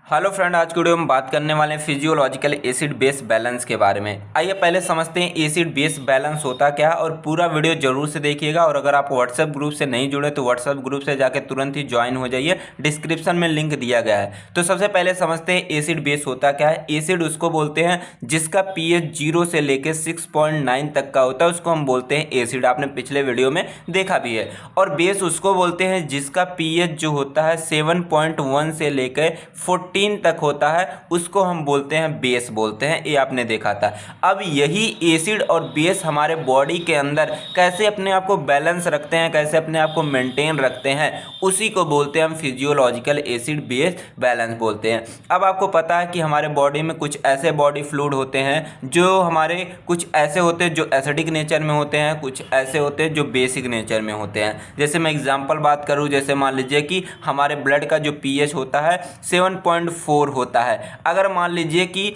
Hello friend, आज की video में बात करने वाले हैं फिजियोलॉजिकल एसिड बेस बैलेंस के बारे में। आइए पहले समझते हैं एसिड बेस बैलेंस होता क्या है, और पूरा वीडियो जरूर से देखिएगा। और अगर आप व्हाट्सएप ग्रुप से नहीं जुड़े तो व्हाट्सएप ग्रुप से जाकर तुरंत ही ज्वाइन हो जाइए, डिस्क्रिप्शन में लिंक दिया गया है। तो सबसे पहले समझते हैं एसिड बेस होता क्या है। एसिड उसको बोलते हैं जिसका पीएच 0 से लेकर 6.9 तक का होता है, उसको हम बोलते हैं एसिड। आपने पिछले वीडियो में देखा भी है। और बेस उसको बोलते हैं जिसका पीएच जो होता है 7.1 से लेकर 14 तक होता है, उसको हम बोलते हैं बेस बोलते हैं। ये आपने देखा था। अब यही एसिड और बेस हमारे बॉडी के अंदर कैसे अपने आप को बैलेंस रखते हैं, कैसे अपने आप को मेंटेन रखते हैं, उसी को बोलते हैं हम फिजियोलॉजिकल एसिड बेस बैलेंस बोलते हैं। अब आपको पता है कि हमारे बॉडी में कुछ ऐसे बॉडी फ्लूइड होते हैं जो हमारे कुछ ऐसे होते हैं जो एसिडिक नेचर में होते हैं, कुछ ऐसे होते हैं जो बेसिक नेचर में होते हैं। जैसे मैं एग्जांपल बात करूं, जैसे मान लीजिए कि हमारे ब्लड का जो पीएच होता है 7.4 होता है। अगर मान लीजिए कि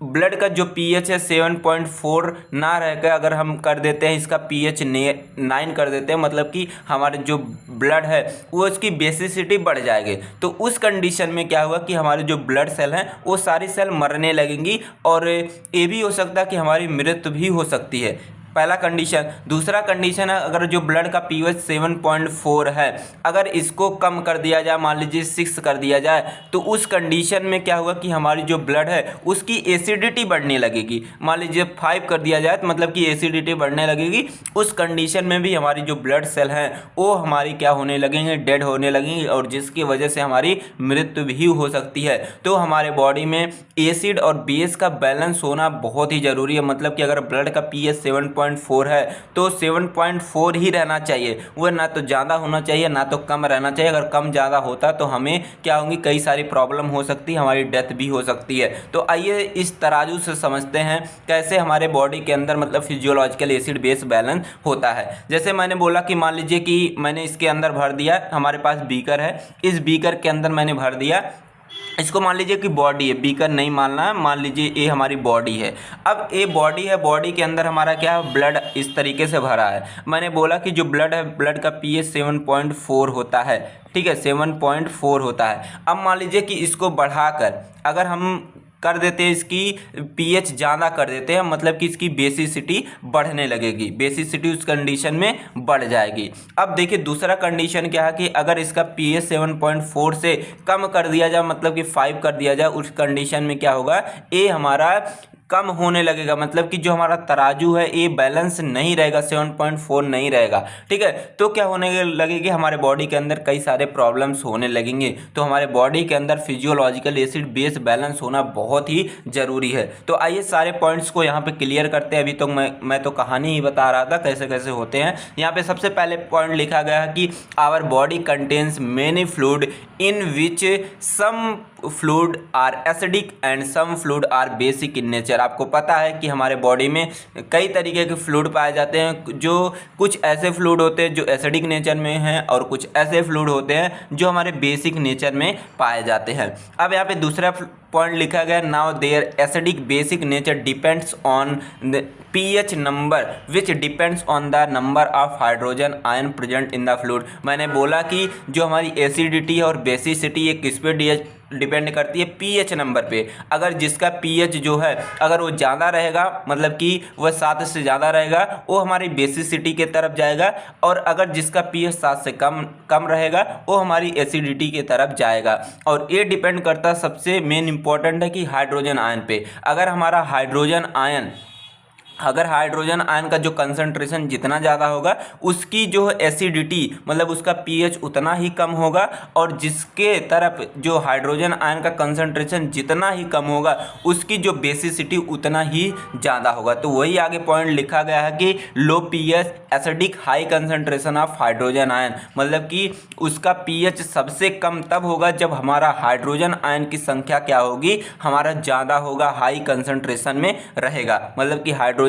ब्लड का जो पीएच है 7.4 ना रहकर अगर हम कर देते हैं इसका पीएच 9 कर देते हैं, मतलब कि हमारे जो ब्लड है वो उसकी बेसिसिटी बढ़ जाएगी। तो उस कंडीशन में क्या होगा कि हमारे जो ब्लड सेल हैं वो सारी सेल मरने लगेंगी, और ये भी हो सकता है कि हमारी मृत्यु भी हो सकती है। पहला कंडीशन। दूसरा कंडीशन है, अगर जो ब्लड का पीएच 7.4 है, अगर इसको कम कर दिया जाए, मान लीजिए 6 कर दिया जाए, तो उस कंडीशन में क्या होगा कि हमारी जो ब्लड है उसकी एसिडिटी बढ़ने लगेगी। मान लीजिए 5 कर दिया जाए तो मतलब कि एसिडिटी बढ़ने लगेगी। उस कंडीशन में भी हमारी जो ब्लड सेल हैं वो हमारी क्या होने लगेंगे, डेड होने लगेंगे, और जिसकी वजह से हमारी मृत्यु भी हो सकती है। तो हमारे बॉडी में एसिड और बेस का बैलेंस होना बहुत ही ज़रूरी है। मतलब कि अगर ब्लड का पीएच 7.4 है तो 7.4 ही रहना चाहिए, वह ना तो ज़्यादा होना चाहिए ना तो कम रहना चाहिए। अगर कम ज़्यादा होता तो हमें क्या होंगी, कई सारी प्रॉब्लम हो सकती है, हमारी डेथ भी हो सकती है। तो आइए इस तराजू से समझते हैं कैसे हमारे बॉडी के अंदर मतलब फिजियोलॉजिकल एसिड बेस बैलेंस होता है। जैसे मैंने बोला कि मान लीजिए कि मैंने इसके अंदर भर दिया, हमारे पास बीकर है, इस बीकर के अंदर मैंने भर दिया, इसको मान लीजिए कि बॉडी है, बीकर नहीं मानना है, मान लीजिए ये हमारी बॉडी है। अब ये बॉडी है, बॉडी के अंदर हमारा क्या है, ब्लड इस तरीके से भरा है। मैंने बोला कि जो ब्लड है, ब्लड का पीएच 7.4 होता है, ठीक है, 7.4 होता है। अब मान लीजिए कि इसको बढ़ाकर अगर हम कर देते हैं, इसकी पीएच ज़्यादा कर देते हैं, मतलब कि इसकी बेसिसिटी बढ़ने लगेगी, बेसिसिटी उस कंडीशन में बढ़ जाएगी। अब देखिए दूसरा कंडीशन क्या है कि अगर इसका पीएच 7.4 से कम कर दिया जाए, मतलब कि 5 कर दिया जाए, उस कंडीशन में क्या होगा, ये हमारा कम होने लगेगा। मतलब कि जो हमारा तराजू है ये बैलेंस नहीं रहेगा, 7.4 नहीं रहेगा, ठीक है। तो क्या होने लगेगी, हमारे बॉडी के अंदर कई सारे प्रॉब्लम्स होने लगेंगे। तो हमारे बॉडी के अंदर फिजियोलॉजिकल एसिड बेस बैलेंस होना बहुत ही ज़रूरी है। तो आइए सारे पॉइंट्स को यहाँ पे क्लियर करते हैं। अभी तो मैं तो कहानी ही बता रहा था कैसे कैसे होते हैं। यहाँ पे सबसे पहले पॉइंट लिखा गया है कि our body contains many fluid in which some fluid are acidic and some fluid are basic in nature. आपको पता है कि हमारे बॉडी में कई तरीके के फ्लूइड पाए जाते हैं, जो कुछ ऐसे फ्लूइड होते हैं जो एसिडिक नेचर में हैं, और कुछ ऐसे फ्लूइड होते हैं जो हमारे बेसिक नेचर में पाए जाते हैं। अब यहाँ पे दूसरा पॉइंट लिखा गया, now their acidic basic nature depends on the pH number which depends on the number of hydrogen ion present in the fluid. मैंने बोला कि जो हमारी एसिडिटी और बेसिसिटी ये किस पे डिपेंड करती है, पीएच नंबर पे। अगर जिसका पीएच जो है अगर वो ज़्यादा रहेगा, मतलब कि वह 7 से ज़्यादा रहेगा, वो हमारी बेसिसिटी के तरफ जाएगा, और अगर जिसका पीएच 7 से कम रहेगा वो हमारी एसिडिटी के तरफ जाएगा। और ये डिपेंड करता है, सबसे मेन इंपॉर्टेंट है कि हाइड्रोजन आयन पे। अगर हमारा हाइड्रोजन आयन का जो कंसंट्रेशन जितना ज़्यादा होगा, उसकी जो एसिडिटी मतलब उसका पीएच उतना ही कम होगा, और जिसके तरफ जो हाइड्रोजन आयन का कंसंट्रेशन जितना ही कम होगा, उसकी जो बेसिसिटी उतना ही ज़्यादा होगा। तो वही आगे पॉइंट लिखा गया है कि low pH acidic high concentration of hydrogen ion, मतलब कि उसका पीएच सबसे कम तब होगा जब हमारा हाइड्रोजन आयन की संख्या क्या होगी, हमारा ज़्यादा होगा, हाई कंसंट्रेशन में रहेगा। मतलब कि हाइड्रोजन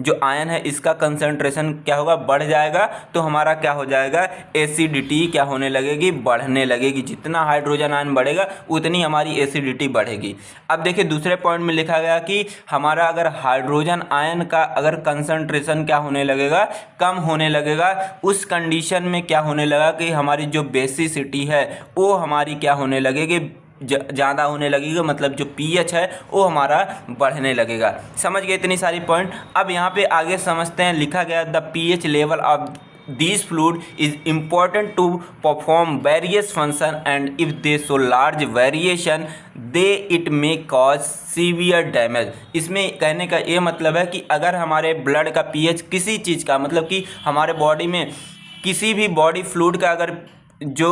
जो आयन है इसका कंसंट्रेशन क्या होगा, बढ़ जाएगा, तो हमारा क्या हो जाएगा, एसिडिटी क्या होने लगेगी, बढ़ने लगेगी। जितना हाइड्रोजन आयन बढ़ेगा उतनी हमारी एसिडिटी बढ़ेगी। अब देखिए दूसरे पॉइंट में लिखा गया कि हमारा अगर हाइड्रोजन आयन का अगर कंसंट्रेशन क्या होने लगेगा, कम होने लगेगा, उस कंडीशन में क्या होने लगा कि हमारी जो बेसिसिटी है वो हमारी क्या होने लगेगी, ज़्यादा होने लगेगी, मतलब जो पीएच है वो हमारा बढ़ने लगेगा। समझ गए इतनी सारी पॉइंट। अब यहाँ पे आगे समझते हैं, लिखा गया the pH level of these fluid is important to perform various function and if they show large variation they it may cause severe damage। इसमें कहने का ये मतलब है कि अगर हमारे ब्लड का पीएच किसी चीज़ का, मतलब कि हमारे बॉडी में किसी भी बॉडी फ्लूइड का अगर जो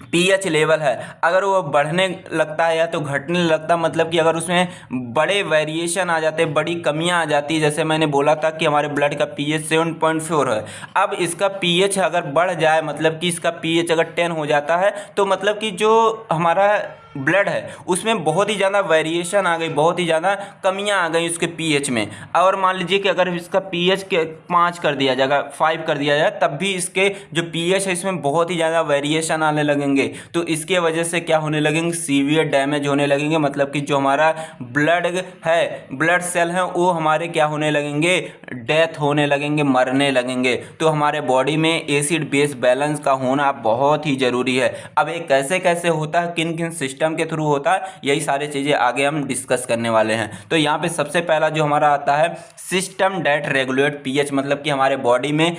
पीएच लेवल है अगर वो बढ़ने लगता है या तो घटने लगता, मतलब कि अगर उसमें बड़े वेरिएशन आ जाते, बड़ी कमियां आ जाती है, जैसे मैंने बोला था कि हमारे ब्लड का पीएच 7.4 है, अब इसका पीएच अगर बढ़ जाए, मतलब कि इसका पीएच अगर 10 हो जाता है तो मतलब कि जो हमारा ब्लड है उसमें बहुत ही ज़्यादा वेरिएशन आ गई, बहुत ही ज़्यादा कमियां आ गई उसके पीएच में। और मान लीजिए कि अगर इसका पीएच के 5 कर दिया जाएगा, 5 कर दिया जाए, तब भी इसके जो पीएच है इसमें बहुत ही ज़्यादा वेरिएशन आने लगेंगे, तो इसके वजह से क्या होने लगेंगे, सीवियर डैमेज होने लगेंगे, मतलब कि जो हमारा ब्लड है, ब्लड सेल हैं वो हमारे क्या होने लगेंगे, डेथ होने लगेंगे, मरने लगेंगे। तो हमारे बॉडी में एसिड बेस बैलेंस का होना बहुत ही ज़रूरी है। अब ये कैसे कैसे होता है, किन किन सिस्टम के थ्रू होता है, यही सारी चीज़ें आगे हम डिस्कस करने वाले हैं। तो यहाँ पे सबसे पहला जो हमारा आता है सिस्टम डेट रेगुलेट पीएच, मतलब कि हमारे बॉडी में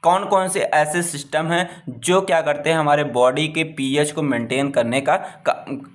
कौन कौन से ऐसे सिस्टम हैं जो क्या करते हैं, हमारे बॉडी के पीएच को मेंटेन करने का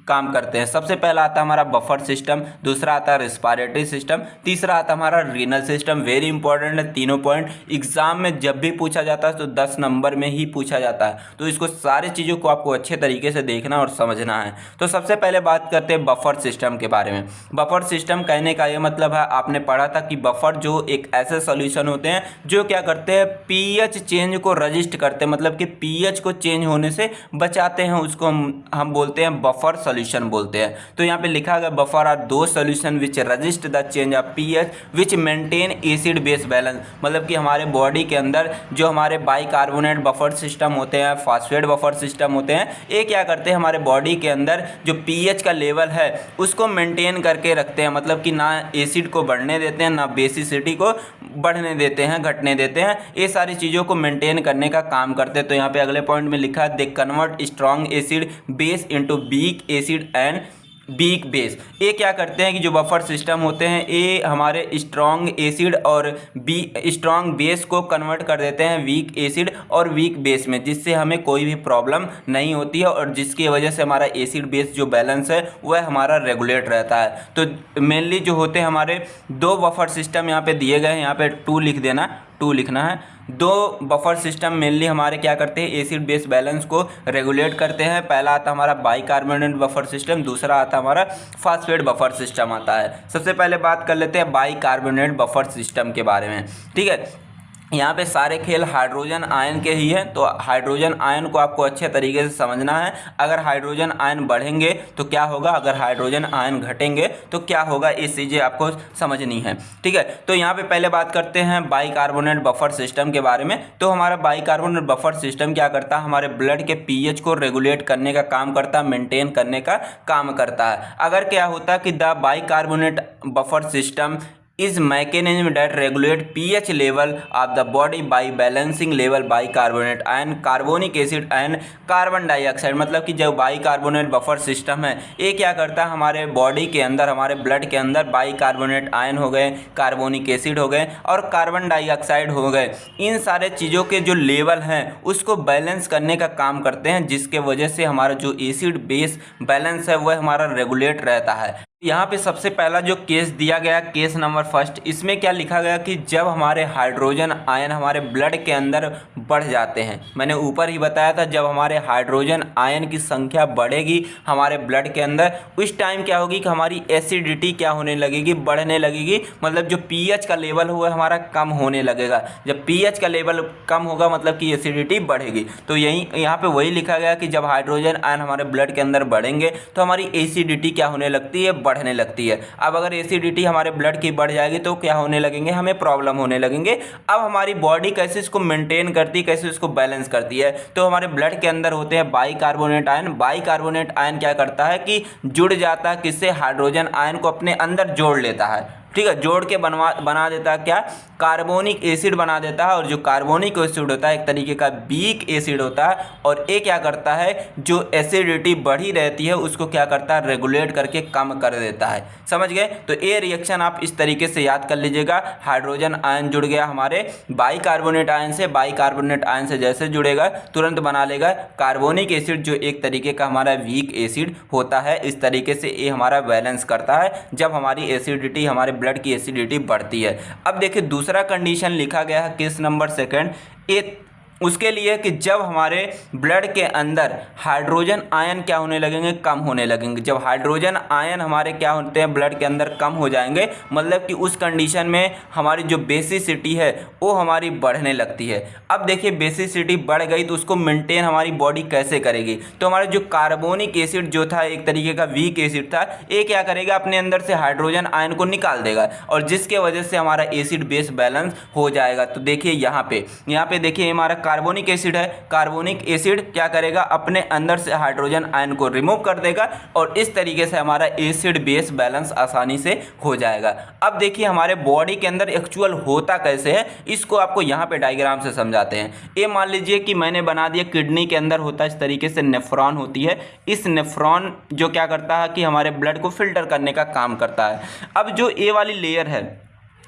काम करते हैं। सबसे पहला आता है हमारा बफर सिस्टम, दूसरा आता है रिस्पायरेटरी सिस्टम, तीसरा आता है हमारा रीनल सिस्टम। वेरी इंपॉर्टेंट है तीनों पॉइंट, एग्जाम में जब भी पूछा जाता है तो 10 नंबर में ही पूछा जाता है, तो इसको सारी चीज़ों को आपको अच्छे तरीके से देखना और समझना है। तो सबसे पहले बात करते हैं बफर सिस्टम के बारे में। बफर सिस्टम कहने का ये मतलब है, आपने पढ़ा था कि बफर जो एक ऐसे सॉल्यूशन होते हैं जो क्या करते हैं, पीएच चेंज को रजिस्ट करते हैं, मतलब कि पीएच को चेंज होने से बचाते हैं, उसको हम बोलते हैं बफर सॉल्यूशन बोलते हैं। तो यहाँ पे लिखा गया बफर आर दो solution which resist the change of pH which maintain acid base balance, मतलब कि हमारे बॉडी के अंदर जो हमारे बाइकार्बोनेट बफर सिस्टम होते हैं, फास्फेट बफर सिस्टम होते हैं, ये क्या करते हैं, हमारे बॉडी के अंदर जो पीएच का लेवल है उसको मेंटेन करके रखते हैं, मतलब कि ना एसिड को बढ़ने देते हैं ना बेसिसिटी को बढ़ने देते हैं, घटने देते हैं, ये सारी चीज़ों को मेंटेन करने का काम करते हैं। तो यहाँ पे अगले पॉइंट में लिखा है they convert strong acid base into weak acid and weak base. ये क्या करते हैं कि जो बफर सिस्टम होते हैं ये हमारे स्ट्रॉन्ग एसिड और स्ट्रॉन्ग बेस को कन्वर्ट कर देते हैं वीक एसिड और वीक बेस में, जिससे हमें कोई भी प्रॉब्लम नहीं होती है और जिसकी वजह से हमारा एसिड बेस जो बैलेंस है वह हमारा रेगुलेट रहता है। तो मेनली जो होते हैं हमारे दो बफर सिस्टम यहाँ पे दिए गए हैं, यहाँ पे 2 लिख देना, 2 लिखना है। दो बफर सिस्टम मेनली हमारे क्या करते हैं, एसिड बेस बैलेंस को रेगुलेट करते हैं। पहला आता हमारा बाइकार्बोनेट बफर सिस्टम, दूसरा आता हमारा फास्फेट बफर सिस्टम आता है। सबसे पहले बात कर लेते हैं बाइकार्बोनेट बफर सिस्टम के बारे में, ठीक है। यहाँ पे सारे खेल हाइड्रोजन आयन के ही हैं, तो हाइड्रोजन आयन को आपको अच्छे तरीके से समझना है। अगर हाइड्रोजन आयन बढ़ेंगे तो क्या होगा, अगर हाइड्रोजन आयन घटेंगे तो क्या होगा, ये चीज़ें आपको समझनी है, ठीक है। तो यहाँ पे पहले बात करते हैं बाइकार्बोनेट बफर सिस्टम के बारे में। तो हमारा बाइकार्बोनेट बफर सिस्टम क्या करता है, हमारे ब्लड के पीएच को रेगुलेट करने का काम करता है, मेंटेन करने का काम करता है। अगर क्या होता है कि the bicarbonate buffer system is mechanism that regulate pH level of the body by balancing level bicarbonate ion, carbonic acid and carbon dioxide, मतलब कि जो बाइकार्बोनेट बफर सिस्टम है ये क्या करता है, हमारे बॉडी के अंदर, हमारे ब्लड के अंदर बाइकार्बोनेट आयन हो गए, कार्बोनिक एसिड हो गए और कार्बन डाइऑक्साइड हो गए, इन सारे चीज़ों के जो लेवल हैं उसको बैलेंस करने का काम करते हैं, जिसके वजह से हमारा जो एसिड बेस बैलेंस है वह हमारा रेगुलेट रहता है। यहाँ पे सबसे पहला जो केस दिया गया, केस नंबर फर्स्ट, इसमें क्या लिखा गया कि जब हमारे हाइड्रोजन आयन हमारे ब्लड के अंदर बढ़ जाते हैं, मैंने ऊपर ही बताया था जब हमारे हाइड्रोजन आयन की संख्या बढ़ेगी हमारे ब्लड के अंदर, उस टाइम क्या होगी कि हमारी एसिडिटी क्या होने लगेगी, बढ़ने लगेगी, मतलब जो पीएच का लेवल हुआ हमारा कम होने लगेगा। जब पीएच का लेवल कम होगा मतलब कि एसिडिटी बढ़ेगी। तो यही यहाँ पे वही लिखा गया कि जब हाइड्रोजन आयन हमारे ब्लड के अंदर बढ़ेंगे तो हमारी एसिडिटी क्या होने लगती है, बढ़ने लगती है। अब अगर एसिडिटी हमारे ब्लड की बढ़ जाएगी तो क्या होने लगेंगे, हमें प्रॉब्लम होने लगेंगे। अब हमारी बॉडी कैसे इसको मेंटेन करती है, कैसे इसको बैलेंस करती है, तो हमारे ब्लड के अंदर होते हैं बाइकार्बोनेट आयन। बाइकार्बोनेट आयन क्या करता है कि जुड़ जाता है किससे, हाइड्रोजन आयन को अपने अंदर जोड़ लेता है, ठीक है, जोड़ के बना देता है क्या, कार्बोनिक एसिड बना देता है। और जो कार्बोनिक एसिड होता है एक तरीके का वीक एसिड होता है, और ये क्या करता है, जो एसिडिटी बढ़ी रहती है उसको क्या करता है, रेगुलेट करके कम कर देता है। समझ गए? तो ये रिएक्शन आप इस तरीके से याद कर लीजिएगा। हाइड्रोजन आयन जुड़ गया हमारे बाइकार्बोनेट आयन से, बाइकार्बोनेट आयन से जैसे जुड़ेगा तुरंत बना लेगा कार्बोनिक एसिड, जो एक तरीके का हमारा वीक एसिड होता है। इस तरीके से ये हमारा बैलेंस करता है जब हमारी एसिडिटी, हमारे ब्लड की एसिडिटी बढ़ती है। अब देखिए दूसरा कंडीशन लिखा गया है केस नंबर 2 ए, उसके लिए कि जब हमारे ब्लड के अंदर हाइड्रोजन आयन क्या होने लगेंगे, कम होने लगेंगे। जब हाइड्रोजन आयन हमारे क्या होते हैं, ब्लड के अंदर कम हो जाएंगे, मतलब कि उस कंडीशन में हमारी जो बेसिसिटी है वो हमारी बढ़ने लगती है। अब देखिए बेसिसिटी बढ़ गई तो उसको मेंटेन हमारी बॉडी कैसे करेगी, तो हमारा जो कार्बोनिक एसिड जो था एक तरीके का वीक एसिड था, ये क्या करेगा, अपने अंदर से हाइड्रोजन आयन को निकाल देगा, और जिसके वजह से हमारा एसिड बेस बैलेंस हो जाएगा। तो देखिए यहाँ पे देखिए हमारा कार्बोनिक एसिड है, कार्बोनिक एसिड क्या करेगा, अपने अंदर से हाइड्रोजन आयन को रिमूव कर देगा, और इस तरीके से हमारा एसिड बेस बैलेंस आसानी से हो जाएगा। अब देखिए हमारे बॉडी के अंदर एक्चुअल होता कैसे है, इसको आपको यहाँ पे डायग्राम से समझाते हैं। ये मान लीजिए कि मैंने बना दिया किडनी के अंदर होता है इस तरीके से नेफ्रॉन होती है। इस नेफ्रॉन जो क्या करता है कि हमारे ब्लड को फिल्टर करने का काम करता है। अब जो ए वाली लेयर है,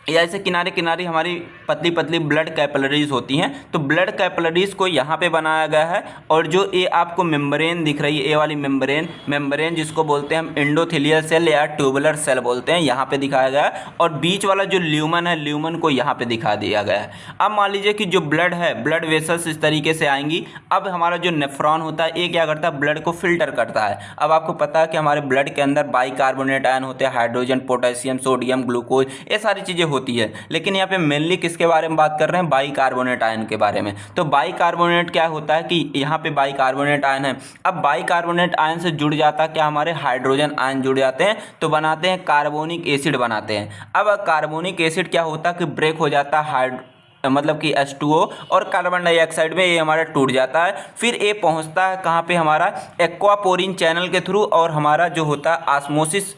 या ऐसे किनारे किनारे हमारी पतली पतली ब्लड कैपिलरीज होती हैं, तो ब्लड कैपिलरीज को यहाँ पे बनाया गया है। और जो ये आपको मेम्ब्रेन दिख रही है, ये वाली मेम्ब्रेन जिसको बोलते हैं हम एंडोथेलियल सेल या ट्यूबुलर सेल बोलते हैं, यहाँ पे दिखाया गया है। और बीच वाला जो ल्यूमन है, ल्यूमन को यहाँ पे दिखा दिया गया है। अब मान लीजिए कि जो ब्लड है, ब्लड वेसल्स इस तरीके से आएंगी। अब हमारा जो नेफ्रॉन होता है ये क्या करता है, ब्लड को फिल्टर करता है। अब आपको पता है कि हमारे ब्लड के अंदर बाइकार्बोनेट आयन होते हैं, हाइड्रोजन, पोटेशियम, सोडियम, ग्लूकोज, ये सारी चीज़ें होती है। लेकिन यहाँ पे मेनली किसके बारे में बात कर रहे हैं, बाइकार्बोनेट आयन के बारे में। तो बाइकार्बोनेट क्या होता है कि यहाँ पे बाइकार्बोनेट आयन है। अब बाइकार्बोनेट आयन से जुड़ जाता क्या, हमारे हाइड्रोजन आयन जुड़ जाते हैं, तो बनाते हैं कार्बोनिक एसिड बनाते हैं। अब कार्बोनिक एसिड क्या होता है कि ब्रेक हो जाता है, मतलब कि H2O और कार्बन डाइऑक्साइड में ये हमारा टूट जाता है। फिर ये पहुंचता है कहाँ पे, हमारा एक्वापोरिन चैनल के थ्रू, और हमारा जो होता है ऑस्मोसिस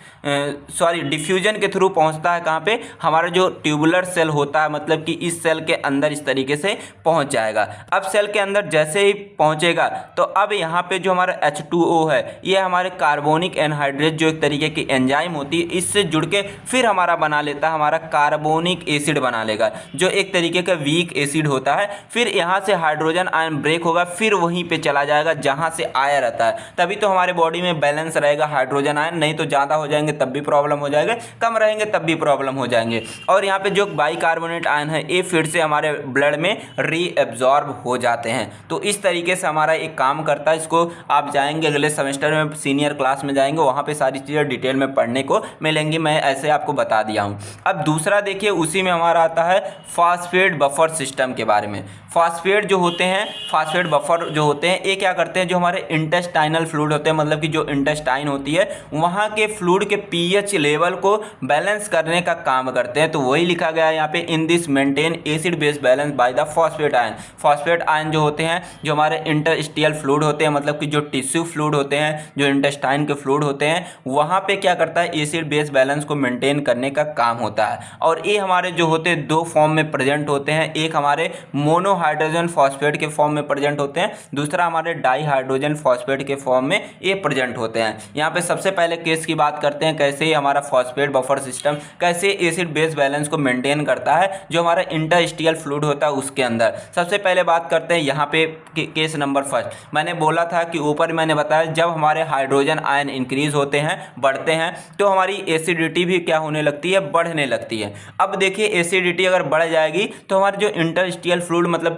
डिफ्यूजन के थ्रू पहुंचता है कहाँ पे, हमारा जो ट्यूबुलर सेल होता है, मतलब कि इस सेल के अंदर इस तरीके से पहुंच जाएगा। अब सेल के अंदर जैसे ही पहुंचेगा तो अब यहाँ पे जो हमारा H2O है, ये हमारे कार्बोनिक एनहाइड्रेट जो एक तरीके की एंजाइम होती है, इससे जुड़ के फिर हमारा बना लेता है, हमारा कार्बोनिक एसिड बना लेगा, जो एक तरीके वीक एसिड होता है। फिर यहाँ से हाइड्रोजन आयन ब्रेक होगा, फिर वहीं पे चला जाएगा जहाँ से आया रहता है, तभी तो हमारे बॉडी में बैलेंस रहेगा हाइड्रोजन आयन। नहीं तो ज़्यादा हो जाएंगे तब भी प्रॉब्लम हो जाएगा, कम रहेंगे तब भी प्रॉब्लम हो जाएंगे। और यहाँ पे जो बाइकार्बोनेट आयन है ये फिर से हमारे ब्लड में रीएब्जॉर्ब हो जाते हैं। तो इस तरीके से हमारा एक काम करता है। इसको आप जाएंगे अगले सेमेस्टर में, सीनियर क्लास में जाएंगे, वहाँ पे सारी चीज़ें डिटेल में पढ़ने को मिलेंगी। मैं ऐसे आपको बता दिया हूँ। अब दूसरा देखिए, उसी में हमारा आता है फास्फेट बफर सिस्टम के बारे में। फास्फेट जो होते हैं, फास्फेट बफर जो होते हैं, ये क्या करते हैं, जो हमारे इंटेस्टाइनल फ्लूइड होते हैं, मतलब कि जो इंटेस्टाइन होती है वहाँ के फ्लूइड के पीएच लेवल को बैलेंस करने का काम करते हैं। तो वही लिखा गया है यहाँ पे, in this maintain acid base balance by the phosphate ion. Phosphate ion जो होते हैं, जो हमारे इंटरस्टिशियल फ्लूइड होते हैं, मतलब कि जो टिश्यू फ्लूइड होते हैं, जो इंटेस्टाइन के फ्लूइड होते हैं, वहाँ पे क्या करता है, एसिड बेस बैलेंस को मेंटेन करने का काम होता है। और ये हमारे जो होते हैं दो फॉर्म में प्रेजेंट होते हैं, एक हमारे मोनो हाइड्रोजन फॉस्फेट के फॉर्म में प्रेजेंट होते हैं, दूसरा हमारे डाई हाइड्रोजन फॉस्फेट के फॉर्म में ये प्रेजेंट होते हैं। यहाँ पे सबसे पहले केस की बात करते हैं, कैसे हमारा फॉस्फेट बफर सिस्टम कैसे एसिड बेस बैलेंस को मेंटेन करता है, जो हमारा इंटरस्टिशियल फ्लूइड होता है उसके अंदर। सबसे पहले बात करते हैं यहाँ पे केस नंबर 1। मैंने बोला था कि ऊपर मैंने बताया, जब हमारे हाइड्रोजन आयन इंक्रीज होते हैं, बढ़ते हैं, तो हमारी एसिडिटी भी क्या होने लगती है, बढ़ने लगती है। अब देखिए एसिडिटी अगर बढ़ जाएगी तो हमारे जो इंटरस्टिशियल फ्लूइड, मतलब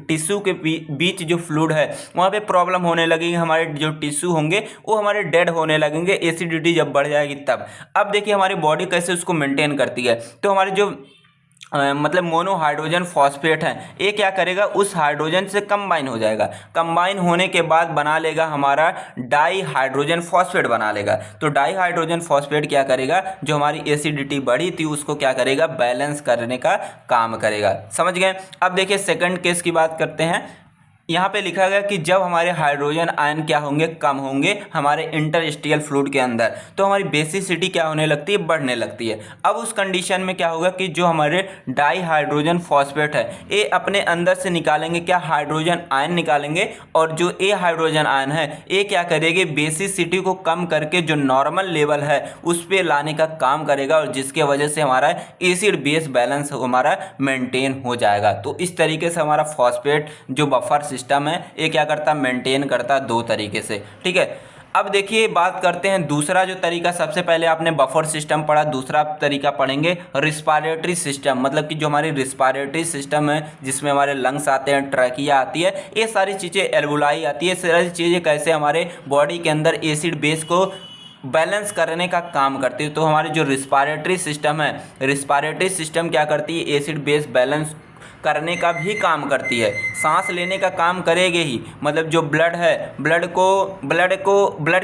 टिश्यू के बीच जो फ्लूइड है वहाँ पे प्रॉब्लम होने लगेगी। हमारे जो टिश्यू होंगे वो हमारे डेड होने लगेंगे, एसिडिटी जब बढ़ जाएगी तब। अब देखिए हमारी बॉडी कैसे उसको मेंटेन करती है। तो हमारे जो मतलब मोनो हाइड्रोजन फॉस्फेट है, ये क्या करेगा, उस हाइड्रोजन से कंबाइन हो जाएगा। कंबाइन होने के बाद बना लेगा हमारा डाई हाइड्रोजन फॉस्फेट बना लेगा। तो डाई हाइड्रोजन फॉस्फेट क्या करेगा, जो हमारी एसिडिटी बढ़ी थी उसको क्या करेगा, बैलेंस करने का काम करेगा। समझ गए? अब देखिए सेकंड केस की बात करते हैं। यहाँ पे लिखा गया कि जब हमारे हाइड्रोजन आयन क्या होंगे, कम होंगे हमारे इंटरस्टिशियल फ्लूइड के अंदर, तो हमारी बेसिसिटी क्या होने लगती है, बढ़ने लगती है। अब उस कंडीशन में क्या होगा कि जो हमारे डाई हाइड्रोजन फॉस्फेट है ये अपने अंदर से निकालेंगे क्या, हाइड्रोजन आयन निकालेंगे, और जो ए हाइड्रोजन आयन है ये क्या करेगी, बेसिसिटी को कम करके जो नॉर्मल लेवल है उस पर लाने का काम करेगा, और जिसके वजह से हमारा एसिड बेस बैलेंस हमारा मेंटेन हो जाएगा। तो इस तरीके से हमारा फॉस्फेट जो बफर सिस्टम है ये क्या करता, मेंटेन करता दो तरीके से, ठीक है। अब देखिए बात करते हैं दूसरा जो तरीका, सबसे पहले आपने बफर सिस्टम पढ़ा, दूसरा तरीका पढ़ेंगे रिस्पायरेटरी सिस्टम, मतलब कि जो हमारी रिस्पायरेटरी सिस्टम है जिसमें हमारे लंग्स आते हैं, ट्रैकिया आती है, ये सारी चीज़ें, एल्वुलाई आती है, सारी चीज़ें कैसे हमारे बॉडी के अंदर एसिड बेस को बैलेंस करने का काम करती है। तो हमारी जो रिस्पायरेटरी सिस्टम है, रिस्पायरेटरी सिस्टम क्या करती है, एसिड बेस बैलेंस करने का भी काम करती है, सांस लेने का काम करेगी ही, मतलब जो ब्लड है ब्लड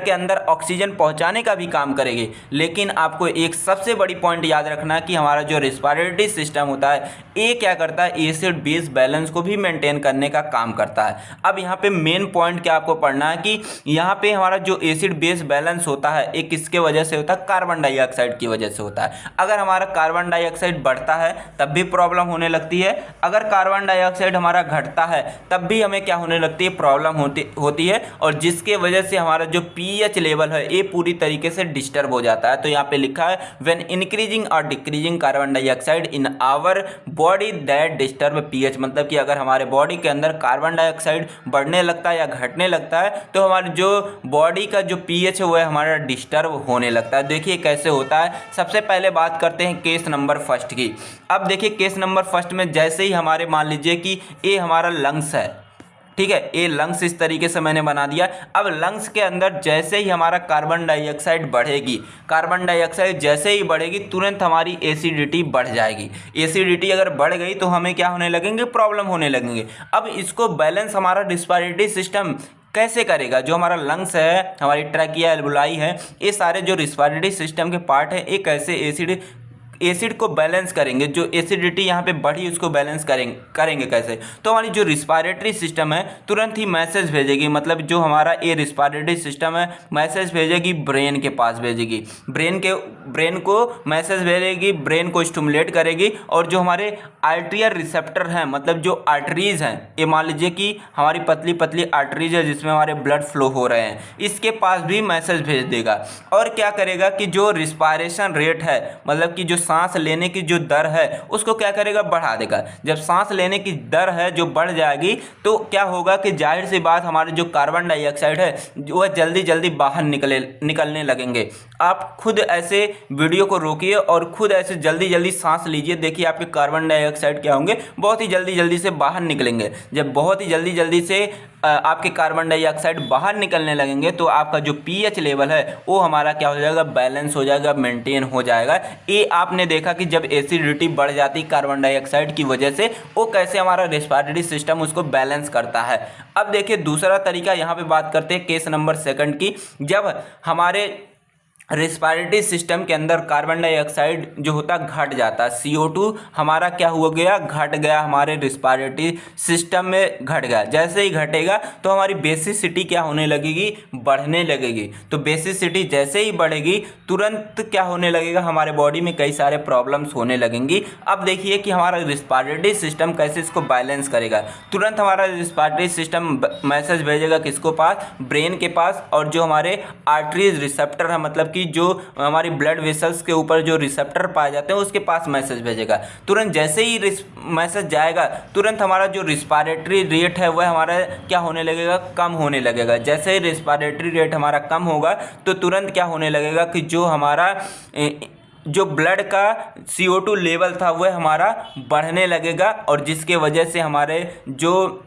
के अंदर ऑक्सीजन पहुंचाने का भी काम करेगी। लेकिन आपको एक सबसे बड़ी पॉइंट याद रखना कि हमारा जो रिस्पायरेटरी सिस्टम होता है ये क्या करता है, एसिड बेस बैलेंस को भी मेंटेन करने का काम करता है। अब यहाँ पे मेन पॉइंट क्या आपको पढ़ना है कि यहाँ पे हमारा जो एसिड बेस बैलेंस होता है ये किसके वजह से होता है, कार्बन डाइऑक्साइड की वजह से होता है। अगर हमारा कार्बन डाइऑक्साइड बढ़ता है तब भी प्रॉब्लम होने लगती है, अगर कार्बन डाइऑक्साइड हमारा घटता है तब भी हमें क्या होने लगती है, प्रॉब्लम होती है, और जिसके वजह से हमारा जो पीएच लेवल है ये पूरी तरीके से डिस्टर्ब हो जाता है। तो यहाँ पे लिखा है व्हेन इंक्रीजिंग और decreasing carbon dioxide in our body that disturb pH, मतलब कि अगर हमारे बॉडी के अंदर कार्बन डाइऑक्साइड बढ़ने लगता है या घटने लगता है तो हमारी जो बॉडी का जो पीएच है वह हमारा डिस्टर्ब होने लगता है। देखिए कैसे होता है, सबसे पहले बात करते हैं केस नंबर फर्स्ट की। अब देखिए केस नंबर फर्स्ट में जैसे ही हमारे मान लीजिए कि ये हमारा लंग्स है, ठीक है, ये लंग्स इस तरीके से मैंने बना दिया। अब लंग्स के अंदर जैसे ही हमारा कार्बन डाइऑक्साइड बढ़ेगी, कार्बन डाइऑक्साइड जैसे ही बढ़ेगी तुरंत हमारी एसिडिटी बढ़ जाएगी। एसिडिटी अगर बढ़ गई तो हमें क्या होने लगेंगे, प्रॉब्लम होने लगेंगे। अब इसको बैलेंस हमारा रिस्पायरेटरी सिस्टम कैसे करेगा, जो हमारा लंग्स है, हमारी ट्रैकिया, एल्वुलाई है, ये सारे जो रिस्पायरेटरी सिस्टम के पार्ट है ये कैसे एसिड को बैलेंस करेंगे, जो एसिडिटी यहाँ पे बढ़ी उसको बैलेंस करेंगे कैसे। तो हमारी जो रिस्पायरेटरी सिस्टम है तुरंत ही मैसेज भेजेगी, मतलब जो हमारा ये रिस्पायरेटरी सिस्टम है मैसेज भेजेगी, ब्रेन के पास भेजेगी, ब्रेन को मैसेज भेजेगी, ब्रेन को स्टिमुलेट करेगी, और जो हमारे आर्टरियल रिसेप्टर हैं, मतलब जो आर्टरीज हैं, ये मान लीजिए कि हमारी पतली पतली आर्टरीज है जिसमें हमारे ब्लड फ्लो हो रहे हैं, इसके पास भी मैसेज भेज देगा। और क्या करेगा कि जो रिस्पायरेशन रेट है, मतलब कि जो सांस लेने की जो दर है उसको क्या करेगा, बढ़ा देगा। जब सांस लेने की दर है जो बढ़ जाएगी तो क्या होगा कि जाहिर सी बात हमारे जो कार्बन डाइऑक्साइड है वह जल्दी जल्दी बाहर निकलने लगेंगे। आप खुद ऐसे वीडियो को रोकिए और खुद ऐसे जल्दी जल्दी सांस लीजिए, देखिए आपके कार्बन डाइऑक्साइड क्या होंगे, बहुत ही जल्दी जल्दी से बाहर निकलेंगे। जब बहुत ही जल्दी जल्दी से आपके कार्बन डाइऑक्साइड बाहर निकलने लगेंगे तो आपका जो पीएच लेवल है वो हमारा क्या हो जाएगा, बैलेंस हो जाएगा, मेंटेन हो जाएगा। ये आपने देखा कि जब एसिडिटी बढ़ जाती कार्बन डाइऑक्साइड की वजह से, वो कैसे हमारा रेस्पिरेटरी सिस्टम उसको बैलेंस करता है। अब देखिए दूसरा तरीका यहाँ पे बात करते हैं केस नंबर सेकंड की। जब हमारे रेस्पिरेटरी सिस्टम के अंदर कार्बन डाइऑक्साइड जो होता घट जाता है, CO2 हमारा क्या हुआ गया, घट गया, हमारे रेस्पिरेटरी सिस्टम में घट गया। जैसे ही घटेगा तो हमारी बेसिसिटी क्या होने लगेगी, बढ़ने लगेगी। तो बेसिसिटी जैसे ही बढ़ेगी तुरंत क्या होने लगेगा, हमारे बॉडी में कई सारे प्रॉब्लम्स होने लगेंगी। अब देखिए कि हमारा रेस्पिरेटरी सिस्टम कैसे इसको बैलेंस करेगा। तुरंत हमारा रेस्पिरेटरी सिस्टम मैसेज भेजेगा किसको पास, ब्रेन के पास, और जो हमारे आर्टरीज रिसेप्टर है, मतलब जो हमारी ब्लड वेसल्स के ऊपर जो रिसेप्टर पाए जाते हैं उसके पास मैसेज भेजेगा। तुरंत जैसे ही मैसेज जाएगा तुरंत हमारा जो रिस्पिरेटरी रेट है वह हमारा क्या होने लगेगा, कम होने लगेगा। जैसे ही रिस्पिरेटरी रेट हमारा कम होगा तो तुरंत क्या होने लगेगा कि जो हमारा जो ब्लड का CO2 लेवल था वह हमारा बढ़ने लगेगा, और जिसके वजह से हमारे जो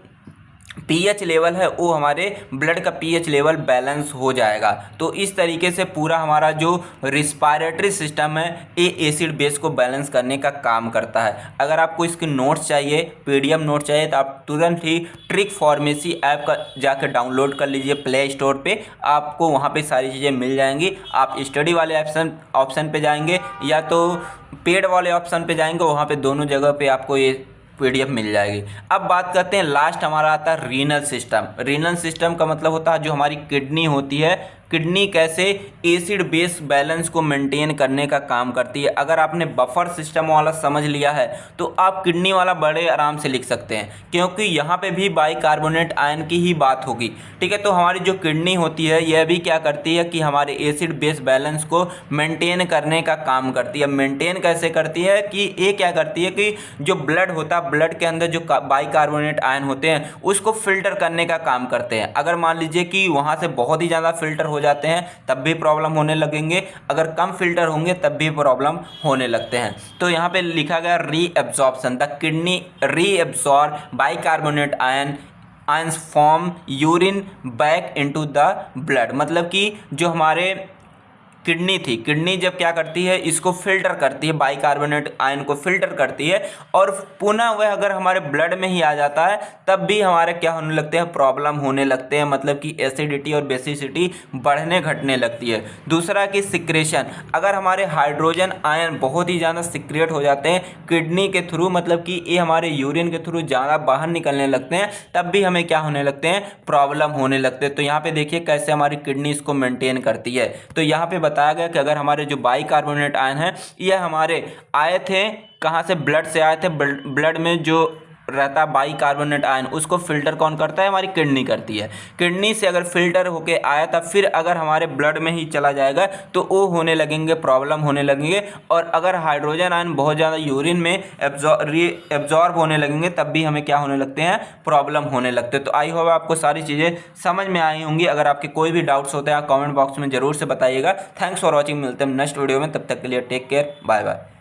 पीएच लेवल है वो हमारे ब्लड का पीएच लेवल बैलेंस हो जाएगा। तो इस तरीके से पूरा हमारा जो रिस्पिरेटरी सिस्टम है ये एसिड बेस को बैलेंस करने का काम करता है। अगर आपको इसके नोट्स चाहिए, PDF नोट चाहिए, तो आप तुरंत ही ट्रिक फार्मेसी ऐप का जाकर डाउनलोड कर लीजिए प्ले स्टोर पे, आपको वहाँ पे सारी चीज़ें मिल जाएंगी। आप स्टडी वाले ऑप्शन पे जाएंगे या तो पेड वाले ऑप्शन पे जाएंगे, वहाँ पे दोनों जगह पे आपको ये PDF मिल जाएगी। अब बात करते हैं, लास्ट हमारा आता है रीनल सिस्टम। रीनल सिस्टम का मतलब होता है जो हमारी किडनी होती है, किडनी कैसे एसिड बेस बैलेंस को मेंटेन करने का काम करती है। अगर आपने बफर सिस्टम वाला समझ लिया है तो आप किडनी वाला बड़े आराम से लिख सकते हैं, क्योंकि यहाँ पे भी बाइकार्बोनेट आयन की ही बात होगी। ठीक है, तो हमारी जो किडनी होती है यह भी क्या करती है कि हमारे एसिड बेस बैलेंस को मेंटेन करने का काम करती है। मेंटेन कैसे करती है कि ये क्या करती है कि जो ब्लड होता है, ब्लड के अंदर जो बाइकार्बोनेट आयन होते हैं उसको फिल्टर करने का काम करते हैं। अगर मान लीजिए कि वहाँ से बहुत ही ज़्यादा फिल्टर हो जाते हैं तब भी प्रॉब्लम होने लगेंगे, अगर कम फिल्टर होंगे तब भी प्रॉब्लम होने लगते हैं। तो यहाँ पे लिखा गया reabsorption, the kidney reabsorb bicarbonate ions from urine back into the blood. मतलब कि जो हमारे किडनी थी, किडनी जब क्या करती है इसको फिल्टर करती है, बाइकार्बोनेट आयन को फिल्टर करती है, और पुनः वह अगर हमारे ब्लड में ही आ जाता है तब भी हमारे क्या होने लगते हैं, प्रॉब्लम होने लगते हैं। मतलब कि एसिडिटी और बेसिसिटी बढ़ने घटने लगती है। दूसरा कि सिक्रेशन, अगर हमारे हाइड्रोजन आयन बहुत ही ज़्यादा सिक्रेट हो जाते हैं किडनी के थ्रू, मतलब कि ये हमारे यूरिन के थ्रू ज़्यादा बाहर निकलने लगते हैं, तब भी हमें क्या होने लगते हैं, प्रॉब्लम होने लगते हैं। तो यहाँ पे देखिए कैसे हमारी किडनी इसको मेंटेन करती है। तो यहाँ पे बताया गया कि अगर हमारे जो बाइकार्बोनेट आयन है यह हमारे आए थे कहाँ से, ब्लड से आए थे। ब्लड में जो रहता है बाइकार्बोनेट आयन उसको फिल्टर कौन करता है, हमारी किडनी करती है। किडनी से अगर फिल्टर होके आया था फिर अगर हमारे ब्लड में ही चला जाएगा तो वो होने लगेंगे, प्रॉब्लम होने लगेंगे। और अगर हाइड्रोजन आयन बहुत ज़्यादा यूरिन में एब्जॉर्ब होने लगेंगे तब भी हमें क्या होने लगते हैं, प्रॉब्लम होने लगते हैं। तो आई होप आपको सारी चीज़ें समझ में आई होंगी। अगर आपके कोई भी डाउट्स होते हैं आप कॉमेंट बॉक्स में ज़रूर से बताइएगा। थैंक्स फॉर वॉचिंग, मिलते हैं नेक्स्ट वीडियो में, तब तक के लिए टेक केयर, बाय बाय।